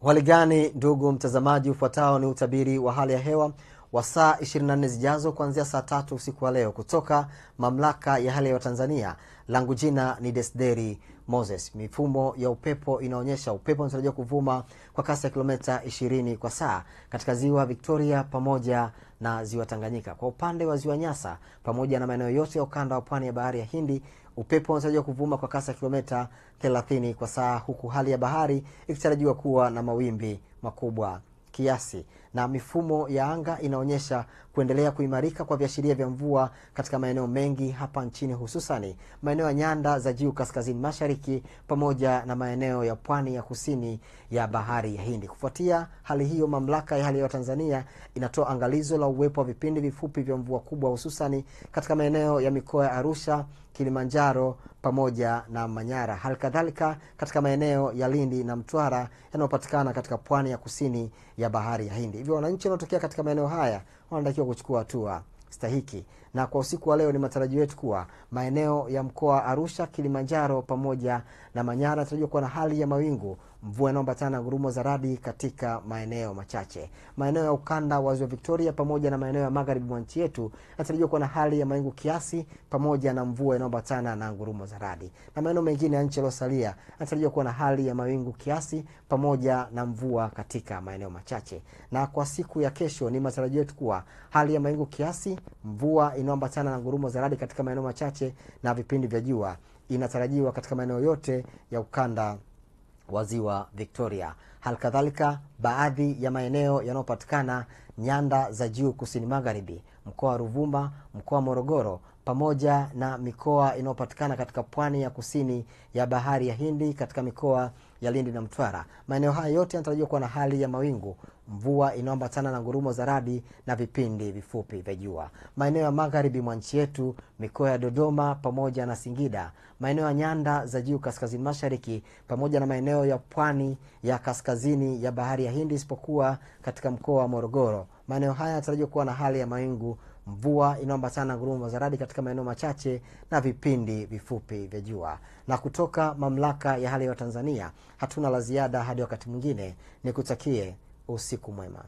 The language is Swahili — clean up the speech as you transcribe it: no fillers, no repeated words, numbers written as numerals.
Waligani ndugu mtazamaji, ufuatao ni utabiri wa hali ya hewa wa saa 24 zijazo kuanzia saa 3 usiku wa leo kutoka Mamlaka ya Hali ya Hewa Tanzania. Langu jina ni Desderi Moses. Mifumo ya upepo inaonyesha upepo unatarajiwa kuvuma kwa kasi ya kilomita 20 kwa saa katika ziwa Victoria pamoja na ziwa Tanganyika. Kwa upande wa ziwa Nyasa pamoja na maeneo yote ya ukanda wa pwani ya bahari ya Hindi, upepo unatarajiwa kuvuma kwa kasi ya kilomita 30 kwa saa, huku hali ya bahari ikitarajiwa kuwa na mawimbi makubwa kiasi. Na mifumo ya anga inaonyesha kuendelea kuimarika kwa viashiria vya mvua katika maeneo mengi hapa nchini, hususani maeneo ya nyanda za juu kaskazini mashariki pamoja na maeneo ya pwani ya kusini ya bahari ya Hindi. Kufuatia hali hiyo, Mamlaka ya Hali ya Hewa Tanzania inatoa angalizo la uwepo wa vipindi vifupi vya mvua kubwa, hususani katika maeneo ya mikoa ya Arusha, Kilimanjaro pamoja na Manyara. Halikadhalika katika maeneo ya Lindi na Mtwara yanayopatikana katika pwani ya kusini ya bahari ya Hindi. Hivyo wananchi wanaotokea katika maeneo haya wanatakiwa kuchukua hatua stahiki. Na kwa usiku wa leo ni matarajio yetu kuwa maeneo ya mkoa wa Arusha, Kilimanjaro pamoja na Manyara yanatarajiwa kuwa na hali ya mawingu, mvua inayoambatana na ngurumo za radi katika maeneo machache. Maeneo ya ukanda wa ziwa Victoria pamoja na maeneo ya magharibi mwa nchi yetu yanatarajiwa kuwa na hali ya mawingu kiasi pamoja na mvua inayoambatana na ngurumo za radi. Na maeneo mengine ya nchi yaliyosalia yanatarajiwa kuwa na hali ya mawingu kiasi pamoja na mvua katika maeneo machache. Na kwa siku ya kesho ni matarajio yetu kuwa hali ya mawingu kiasi, mvua inayoambatana na ngurumo za radi katika maeneo machache na vipindi vya jua inatarajiwa katika maeneo yote ya ukanda wa ziwa Victoria. Halikadhalika baadhi ya maeneo yanayopatikana nyanda za juu kusini magharibi, mkoa wa Ruvuma, mkoa wa Morogoro pamoja na mikoa inayopatikana katika pwani ya kusini ya bahari ya Hindi katika mikoa ya Lindi na Mtwara. Maeneo haya yote yanatarajiwa kuwa na hali ya mawingu, mvua inayoambatana na ngurumo za radi na vipindi vifupi vya jua. Maeneo ya magharibi mwa nchi yetu, mikoa ya Dodoma pamoja na Singida, maeneo ya nyanda za juu kaskazini mashariki pamoja na maeneo ya pwani ya kaskazini ya bahari ya Hindi isipokuwa katika mkoa wa Morogoro. Maeneo haya yanatarajiwa kuwa na hali ya mawingu, mvua inayoambatana na ngurumo za radi katika maeneo machache na vipindi vifupi vya jua. Na kutoka Mamlaka ya Hali ya Hewa Tanzania hatuna la ziada hadi wakati mwingine. Nikutakie usiku mwema.